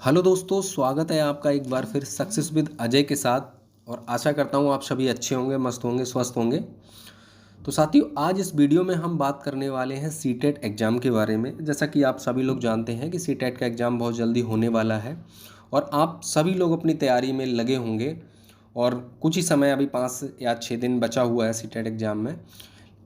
Hello दोस्तों, स्वागत है आपका एक बार फिर सक्सेस विद अजय के साथ। और आशा करता हूँ आप सभी अच्छे होंगे, मस्त होंगे, स्वस्थ होंगे। तो साथियों, आज इस वीडियो में हम बात करने वाले हैं सीटेट एग्ज़ाम के बारे में। जैसा कि आप सभी लोग जानते हैं कि सीटेट का एग्ज़ाम बहुत जल्दी होने वाला है और आप सभी लोग अपनी तैयारी में लगे होंगे। और कुछ ही समय, अभी 5 या 6 दिन बचा हुआ है सीटेट एग्ज़ाम में।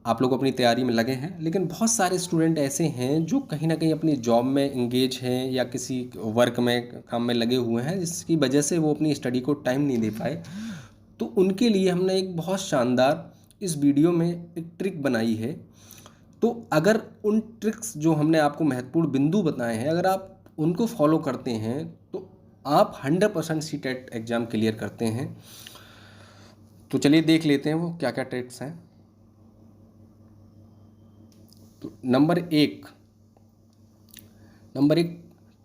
आप लोग अपनी तैयारी में लगे हैं, लेकिन बहुत सारे स्टूडेंट ऐसे हैं जो कहीं ना कहीं अपनी जॉब में इंगेज हैं या किसी वर्क में, काम में लगे हुए हैं, जिसकी वजह से वो अपनी स्टडी को टाइम नहीं दे पाए। तो उनके लिए हमने एक बहुत शानदार इस वीडियो में एक ट्रिक बनाई है। तो अगर उन ट्रिक्स, जो हमने आपको महत्वपूर्ण बिंदु बताए हैं, अगर आप उनको फॉलो करते हैं तो आप 100% सीटेट एग्ज़ाम क्लियर करते हैं। तो चलिए देख लेते हैं वो क्या क्या ट्रिक्स हैं। तो नंबर एक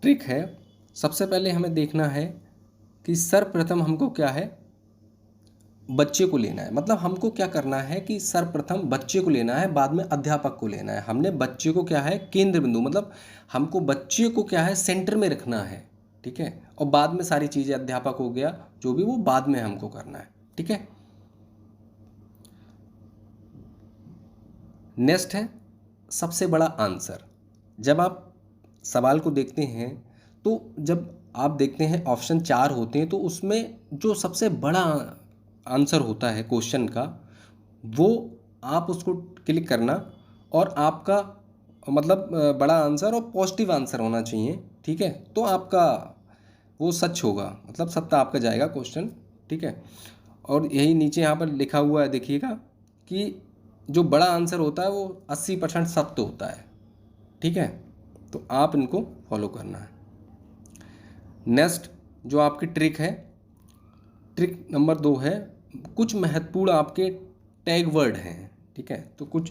ट्रिक है। सबसे पहले हमें देखना है कि सर्वप्रथम हमको क्या है, बच्चे को लेना है। मतलब हमको क्या करना है कि सर्वप्रथम बच्चे को लेना है, बाद में अध्यापक को लेना है। हमने बच्चे को क्या है, केंद्र बिंदु, मतलब हमको बच्चे को क्या है, सेंटर में रखना है। ठीक है, और बाद में सारी चीज़ें, अध्यापक हो गया जो भी, वो बाद में हमको करना है। ठीक है। नेक्स्ट है सबसे बड़ा आंसर। जब आप सवाल को देखते हैं, तो जब आप देखते हैं ऑप्शन 4 होते हैं, तो उसमें जो सबसे बड़ा आंसर होता है क्वेश्चन का, वो आप उसको क्लिक करना। और आपका मतलब बड़ा आंसर और पॉजिटिव आंसर होना चाहिए। ठीक है, तो आपका वो सच होगा, मतलब सत्ता आपका जाएगा क्वेश्चन। ठीक है। और यही नीचे यहाँ पर लिखा हुआ है, देखिएगा कि जो बड़ा आंसर होता है वो 80% सत्य होता है। ठीक है, तो आप इनको फॉलो करना है। नेक्स्ट जो आपकी ट्रिक है, ट्रिक नंबर 2 है, कुछ महत्वपूर्ण आपके टैग वर्ड हैं। ठीक है, तो कुछ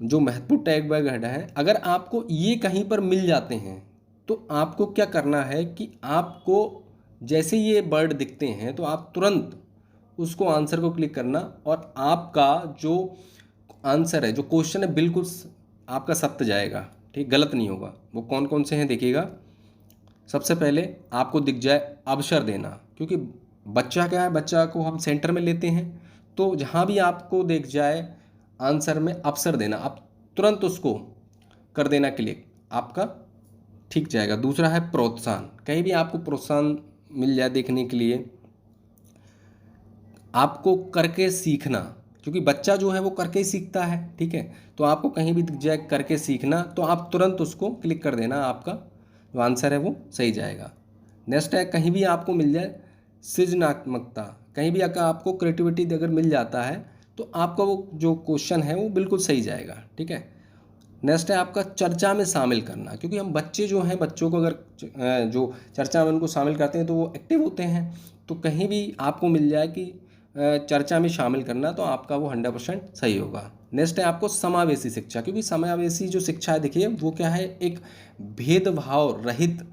जो महत्वपूर्ण टैग वर्ड हैं, अगर आपको ये कहीं पर मिल जाते हैं, तो आपको क्या करना है कि आपको जैसे ये वर्ड दिखते हैं, तो आप तुरंत उसको आंसर को क्लिक करना। और आपका जो आंसर है, जो क्वेश्चन है, बिल्कुल आपका सत्य जाएगा। ठीक, गलत नहीं होगा। वो कौन कौन से हैं देखिएगा। सबसे पहले आपको दिख जाए अवसर देना, क्योंकि बच्चा क्या है, बच्चा को हम सेंटर में लेते हैं। तो जहाँ भी आपको दिख जाए आंसर में अवसर देना, आप तुरंत उसको कर देना क्लिक, आपका ठीक जाएगा। दूसरा है प्रोत्साहन। कहीं भी आपको प्रोत्साहन मिल जाए देखने के लिए, आपको करके सीखना, क्योंकि बच्चा जो है वो करके ही सीखता है। ठीक है, तो आपको कहीं भी दिख जाए करके सीखना, तो आप तुरंत उसको क्लिक कर देना, आपका जो आंसर है वो सही जाएगा। नेक्स्ट है, कहीं भी आपको मिल जाए सृजनात्मकता। कहीं भी अगर आपको क्रिएटिविटी अगर मिल जाता है, तो आपका वो जो क्वेश्चन है वो बिल्कुल सही जाएगा। ठीक है। नेक्स्ट है आपका चर्चा में शामिल करना, क्योंकि हम बच्चे जो हैं, बच्चों को अगर जो चर्चा में उनको शामिल करते हैं, तो वो एक्टिव होते हैं। तो कहीं भी आपको मिल जाए कि चर्चा में शामिल करना, तो आपका वो 100% सही होगा। नेक्स्ट है आपको समावेशी शिक्षा, क्योंकि समावेशी जो शिक्षा है, देखिए वो क्या है, एक भेदभाव रहित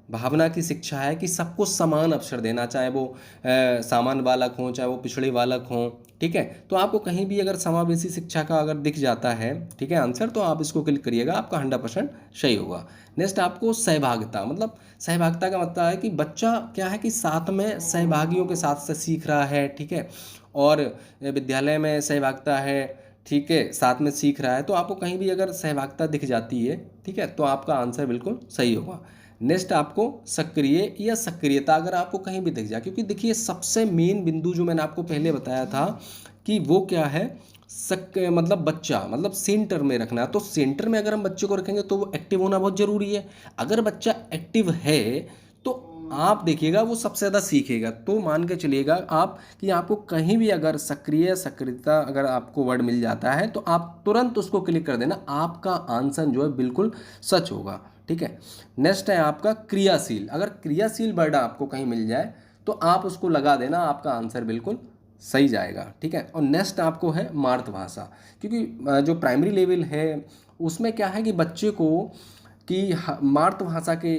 भावना की शिक्षा है कि सबको समान अवसर देना, चाहे वो सामान्य बालक हों, चाहे वो पिछड़े बालक हों। ठीक है, तो आपको कहीं भी अगर समावेशी शिक्षा का अगर दिख जाता है, ठीक है, आंसर, तो आप इसको क्लिक करिएगा, आपका 100% सही होगा। नेक्स्ट आपको सहभागिता, मतलब सहभागिता का मतलब है कि बच्चा क्या है कि साथ में सहभागियों के साथ से सीख रहा है। ठीक है, और विद्यालय में सहभागिता है, ठीक है, साथ में सीख रहा है। तो आपको कहीं भी अगर सहभागिता दिख जाती है, ठीक है, तो आपका आंसर बिल्कुल सही होगा। नेक्स्ट आपको सक्रिय या सक्रियता, अगर आपको कहीं भी दिख जाए, क्योंकि देखिए सबसे मेन बिंदु जो मैंने आपको पहले बताया था कि वो क्या है, मतलब बच्चा, मतलब सेंटर में रखना। तो सेंटर में अगर हम बच्चे को रखेंगे, तो वो एक्टिव होना बहुत ज़रूरी है। अगर बच्चा एक्टिव है, तो आप देखिएगा वो सबसे ज़्यादा सीखेगा। तो मान के चलिएगा आप कि आपको कहीं भी अगर सक्रियता अगर आपको वर्ड मिल जाता है, तो आप तुरंत उसको क्लिक कर देना, आपका आंसर जो है बिल्कुल सच होगा। ठीक है। नेक्स्ट है आपका क्रियाशील। अगर क्रियाशील वर्ड आपको कहीं मिल जाए, तो आप उसको लगा देना, आपका आंसर बिल्कुल सही जाएगा। ठीक है। और नेक्स्ट आपको है मातृभाषा, क्योंकि जो प्राइमरी लेवल है उसमें क्या है कि बच्चे को कि मातृभाषा के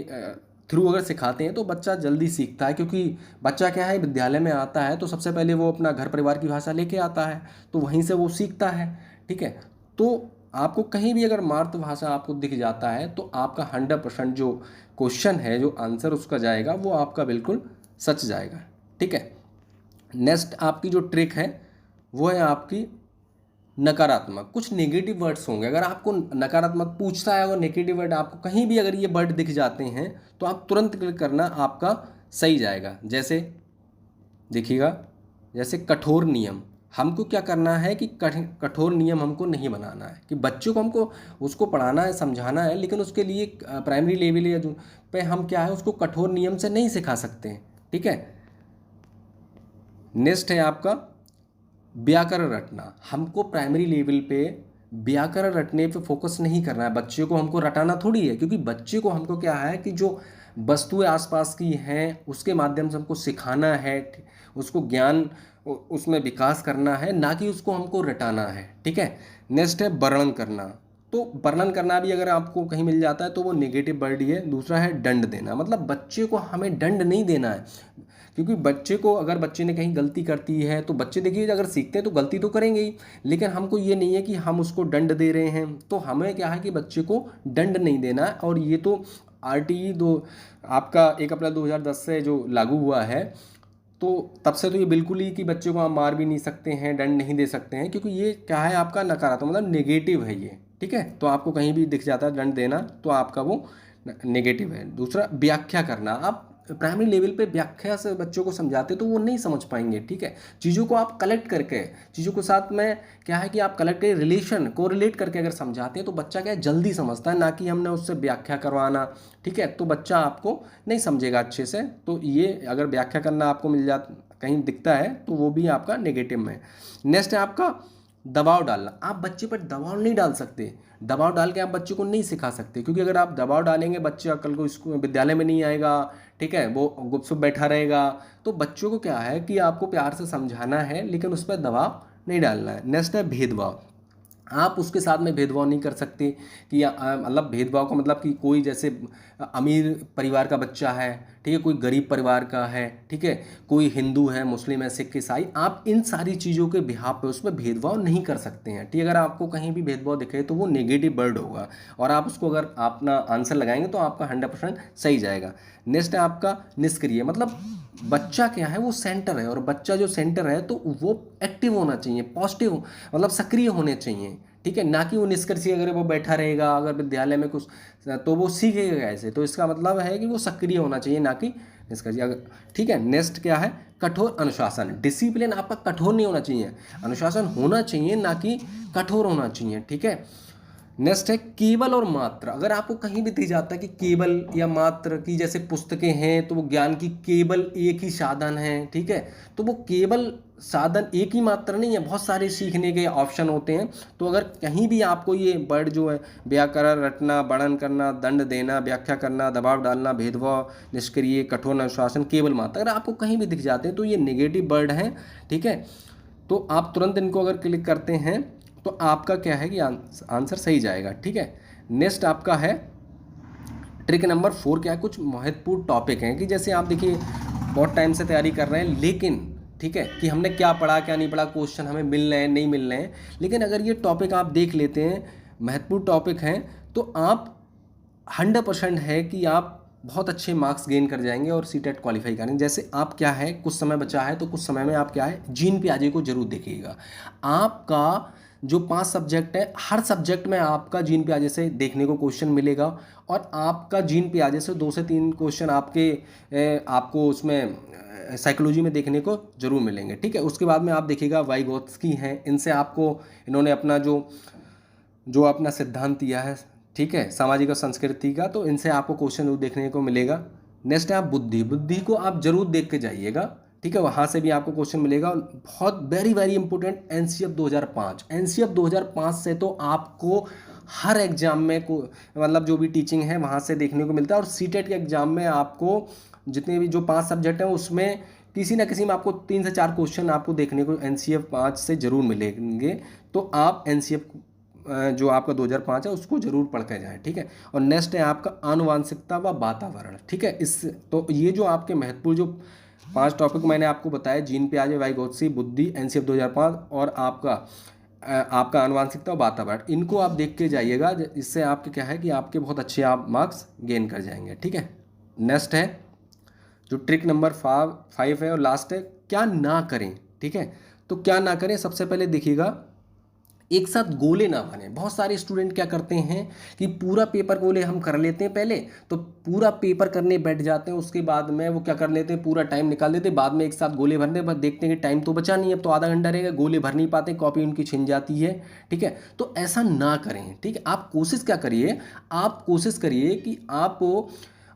थ्रू अगर सिखाते हैं, तो बच्चा जल्दी सीखता है। क्योंकि बच्चा क्या है, विद्यालय में आता है, तो सबसे पहले वो अपना घर परिवार की भाषा लेके आता है, तो वहीं से वो सीखता है। ठीक है, तो आपको कहीं भी अगर मातृभाषा आपको दिख जाता है, तो आपका 100% जो क्वेश्चन है, जो आंसर उसका जाएगा वो आपका बिल्कुल सच जाएगा। ठीक है। नेक्स्ट आपकी जो ट्रिक है वो है आपकी नकारात्मक। कुछ नेगेटिव वर्ड्स होंगे, अगर आपको नकारात्मक पूछता है और नेगेटिव वर्ड आपको कहीं भी अगर ये वर्ड दिख जाते हैं तो आप तुरंत क्लिक करना, आपका सही जाएगा। जैसे देखिएगा, जैसे कठोर नियम, हमको क्या करना है कि कठोर नियम हमको नहीं बनाना है, कि बच्चों को हमको उसको पढ़ाना है, समझाना है, लेकिन उसके लिए प्राइमरी लेवल या जो पे हम क्या है उसको कठोर नियम से नहीं सिखा सकते हैं। ठीक है। नेक्स्ट है आपका व्याकरण रटना। हमको प्राइमरी लेवल पे व्याकरण रटने पे फोकस नहीं करना है, बच्चे को हमको रटाना थोड़ी है, क्योंकि बच्चे को हमको क्या है कि जो वस्तुएं आसपास की हैं उसके माध्यम से हमको सिखाना है, उसको ज्ञान उसमें विकास करना है, ना कि उसको हमको रटाना है। ठीक है। नेक्स्ट है वर्णन करना। तो वर्णन करना भी अगर आपको कहीं मिल जाता है तो वो नेगेटिव वर्ड ही है। दूसरा है दंड देना, मतलब बच्चे को हमें दंड नहीं देना है, क्योंकि बच्चे को अगर बच्चे ने कहीं गलती करती है तो बच्चे देखिए अगर सीखते हैं तो गलती तो करेंगे ही, लेकिन हमको ये नहीं है कि हम उसको दंड दे रहे हैं। तो हमें क्या है कि बच्चे को दंड नहीं देना है। और ये तो RTE दो आपका 1 अप्रैल 2010 से जो लागू हुआ है, तो तब से तो ये बिल्कुल ही कि बच्चे को आप मार भी नहीं सकते हैं, दंड नहीं दे सकते हैं, क्योंकि ये क्या है आपका नकारात्मक, मतलब नेगेटिव है ये। ठीक है। तो आपको कहीं भी दिख जाता है दंड देना तो आपका वो नेगेटिव है। दूसरा व्याख्या करना। आप प्राइमरी लेवल पे व्याख्या से बच्चों को समझाते तो वो नहीं समझ पाएंगे। ठीक है। चीज़ों को आप कलेक्ट करके, चीज़ों के साथ में क्या है कि आप कलेक्ट कर रिलेशन को रिलेट करके अगर समझाते हैं तो बच्चा क्या है जल्दी समझता है, ना कि हमने उससे व्याख्या करवाना। ठीक है। तो बच्चा आपको नहीं समझेगा अच्छे से। तो ये अगर व्याख्या करना आपको मिल जाता कहीं दिखता है तो वो भी आपका नेगेटिव में। नेक्स्ट है आपका दबाव डालना। आप बच्चे पर दबाव नहीं डाल सकते, दबाव डाल के आप बच्चे को नहीं सिखा सकते, क्योंकि अगर आप दबाव डालेंगे बच्चा कल को स्कूल विद्यालय में नहीं आएगा। ठीक है। वो गुपचुप बैठा रहेगा। तो बच्चों को क्या है कि आपको प्यार से समझाना है, लेकिन उस पर दबाव नहीं डालना है। नेक्स्ट है भेदभाव। आप उसके साथ में भेदभाव नहीं कर सकते कि मतलब भेदभाव का मतलब कि कोई जैसे अमीर परिवार का बच्चा है, ठीक है, कोई गरीब परिवार का है, ठीक है, कोई हिंदू है, मुस्लिम है, सिख ईसाई, आप इन सारी चीज़ों के बिहाफ पे उसमें भेदभाव नहीं कर सकते हैं। ठीक है। अगर आपको कहीं भी भेदभाव दिखे तो वो नेगेटिव वर्ड होगा, और आप उसको अगर अपना आंसर लगाएंगे तो आपका 100% सही जाएगा। नेक्स्ट है आपका निष्क्रिय, मतलब बच्चा क्या है वो सेंटर है, और बच्चा जो सेंटर है तो वो एक्टिव होना चाहिए, पॉजिटिव मतलब सक्रिय होने चाहिए। ठीक है। ना कि वो निष्क्रिय अगर वो बैठा रहेगा अगर विद्यालय में कुछ तो वो सीखेगा कैसे। तो इसका मतलब है कि वो सक्रिय होना चाहिए, ना कि निष्क्रिय अगर। ठीक है। नेक्स्ट क्या है कठोर अनुशासन। डिसिप्लिन आपका कठोर नहीं होना चाहिए, अनुशासन होना चाहिए, ना कि कठोर होना चाहिए। ठीक है। नेक्स्ट है केवल और मात्र। अगर आपको कहीं भी दिख जाता है कि केवल या मात्र की जैसे पुस्तकें हैं तो वो ज्ञान की केवल एक ही साधन है। ठीक है। तो वो केवल साधन एक ही मात्र नहीं है, बहुत सारे सीखने के ऑप्शन होते हैं। तो अगर कहीं भी आपको ये वर्ड जो है व्याकरण रटना, वर्णन करना, दंड देना, व्याख्या करना, दबाव डालना, भेदभाव, निष्क्रिय, कठोर अनुशासन, केवल मात्र, अगर आपको कहीं भी दिख जाते हैं तो ये नेगेटिव वर्ड हैं। ठीक है। तो आप तुरंत इनको अगर क्लिक करते हैं तो आपका क्या है कि आंसर सही जाएगा। ठीक है। नेक्स्ट आपका है ट्रिक नंबर 4। क्या है कुछ महत्वपूर्ण टॉपिक हैं कि जैसे आप देखिए बहुत टाइम से तैयारी कर रहे हैं, लेकिन ठीक है कि हमने क्या पढ़ा क्या नहीं पढ़ा, क्वेश्चन हमें मिल रहे हैं नहीं मिल रहे हैं, लेकिन अगर ये टॉपिक आप देख लेते हैं, महत्वपूर्ण टॉपिक हैं, तो आप 100% है कि आप बहुत अच्छे मार्क्स गेन कर जाएंगे और सीटेट क्वालिफाई करेंगे। जैसे आप क्या है कुछ समय बचा है तो कुछ समय में आप क्या है जीन पियाजे को जरूर देखिएगा। आपका जो 5 सब्जेक्ट है हर सब्जेक्ट में आपका जीन पियाजे से देखने को क्वेश्चन मिलेगा, और आपका जीन पियाजे से 2 से 3 क्वेश्चन आपको उसमें साइकोलॉजी में देखने को जरूर मिलेंगे। ठीक है। उसके बाद में आप देखिएगा वाइगोत्स्की हैं, इनसे आपको इन्होंने अपना जो अपना सिद्धांत दिया है, ठीक है, सामाजिक और संस्कृति का, तो इनसे आपको क्वेश्चन देखने को मिलेगा। नेक्स्ट है आप बुद्धि को आप जरूर देख के जाइएगा। ठीक है। वहाँ से भी आपको क्वेश्चन मिलेगा। बहुत very very important NCF 2005। NCF 2005 से तो आपको हर एग्जाम में मतलब जो भी टीचिंग है वहाँ से देखने को मिलता है, और सीटेट के एग्जाम में आपको जितने भी जो 5 सब्जेक्ट हैं उसमें किसी ना किसी में आपको 3 से 4 क्वेश्चन आपको देखने को NCF 5 से जरूर मिलेंगे। तो आप NCF जो आपका 2005 है उसको जरूर पढ़ के जाएं। ठीक है। और नेक्स्ट है आपका आनुवांशिकता व वातावरण। ठीक है। तो ये जो आपके महत्वपूर्ण जो 5 टॉपिक मैंने आपको बताया, जीन पियाजे, वाइगोत्स्की, बुद्धि, NCF 2005 और आपका आपका आनुवांशिकता और वातावरण, इनको आप देख के जाइएगा, इससे आपके क्या है कि आपके बहुत अच्छे आप मार्क्स गेन कर जाएंगे। ठीक है, नेक्स्ट है जो ट्रिक नंबर 5 है और लास्ट है, क्या ना करें। ठीक है, तो क्या ना करें, सबसे पहले देखिएगा एक साथ गोले ना बने। बहुत सारे स्टूडेंट क्या करते हैं कि पूरा पेपर गोले हम कर लेते हैं पहले, तो पूरा पेपर करने बैठ जाते हैं, उसके बाद में वो क्या कर लेते हैं, पूरा टाइम निकाल देते हैं, बाद में एक साथ गोले भरने, बस देखते हैं कि टाइम तो बचा नहीं, अब तो आधा घंटा रहेगा, गोले भर नहीं पाते, कॉपी उनकी छिन जाती है। ठीक है, तो ऐसा ना करें। ठीक है, आप कोशिश क्या करिए, आप कोशिश करिए कि आप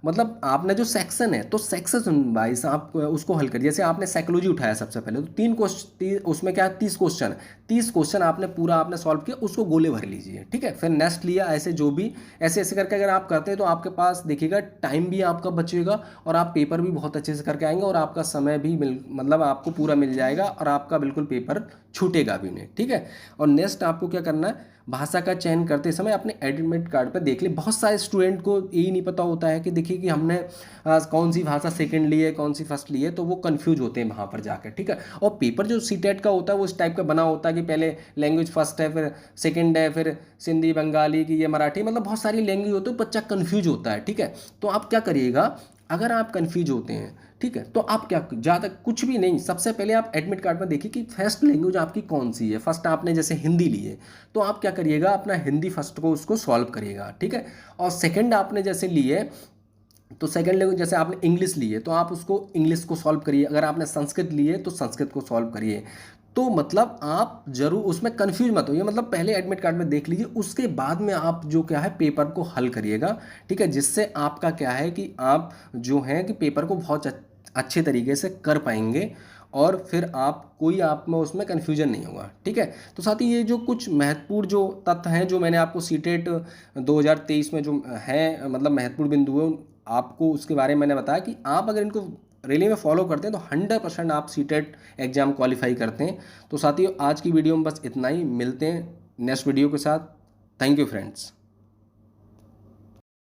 मतलब आपने जो सेक्शन है तो सेक्शन वाइज आप उसको हल करिए। जैसे आपने साइकोलॉजी उठाया सबसे पहले, तो 3 क्वेश्चन, उसमें क्या है 30 क्वेश्चन, 30 क्वेश्चन आपने पूरा आपने सॉल्व किया, उसको गोले भर लीजिए। ठीक है, फिर नेक्स्ट लिया, ऐसे जो भी ऐसे ऐसे करके अगर आप करते हैं तो आपके पास देखिएगा टाइम भी आपका बचेगा और आप पेपर भी बहुत अच्छे से करके आएंगे और आपका समय भी मतलब आपको पूरा मिल जाएगा और आपका बिल्कुल पेपर छूटेगा भी नहीं। ठीक है, और नेक्स्ट आपको क्या करना है, भाषा का चयन करते समय अपने एडमिट कार्ड पर देख ले। बहुत सारे स्टूडेंट को यही नहीं पता होता है कि देखिए कि हमने कौन सी भाषा सेकंड ली है, कौन सी फर्स्ट ली है, तो वो कंफ्यूज होते हैं वहाँ पर जाकर। ठीक है, और पेपर जो सीटेट का होता है वो इस टाइप का बना होता है कि पहले लैंग्वेज फर्स्ट है, फिर सेकंड है, फिर सिंधी, बंगाली की, ये मराठी, मतलब बहुत सारी लैंग्वेज होती है, बच्चा कन्फ्यूज होता है। ठीक है, तो आप क्या करिएगा, अगर आप कन्फ्यूज होते हैं, ठीक है, तो आप क्या, ज़्यादा कुछ भी नहीं, सबसे पहले आप एडमिट कार्ड में देखिए कि फर्स्ट लैंग्वेज आपकी कौन सी है। फर्स्ट आपने जैसे हिंदी ली है तो आप क्या करिएगा, अपना हिंदी फर्स्ट को उसको सॉल्व करिएगा। ठीक है, और सेकंड आपने जैसे ली है तो सेकंड लैंग्वेज जैसे आपने इंग्लिश ली है तो आप उसको इंग्लिश को सॉल्व करिए, अगर आपने संस्कृत ली है तो संस्कृत को सॉल्व करिए। तो मतलब आप जरूर उसमें कंफ्यूज मत होइए, मतलब पहले एडमिट कार्ड में देख लीजिए, उसके बाद में आप जो क्या है पेपर को हल करिएगा। ठीक है, जिससे आपका क्या है कि आप जो है कि पेपर को बहुत अच्छे तरीके से कर पाएंगे और फिर आप कोई आप में उसमें कन्फ्यूजन नहीं होगा। ठीक है, तो साथ ही ये जो कुछ महत्वपूर्ण जो तथ्य हैं जो मैंने आपको सीटेट 2023 में जो है मतलब महत्वपूर्ण बिंदु है आपको उसके बारे में मैंने बताया कि आप अगर इनको रियली में फॉलो करते हैं तो 100% आप सीटेट एग्ज़ाम क्वालिफाई करते हैं। तो साथियों आज की वीडियो में बस इतना ही, मिलते हैं नेक्स्ट वीडियो के साथ। Thank you friends.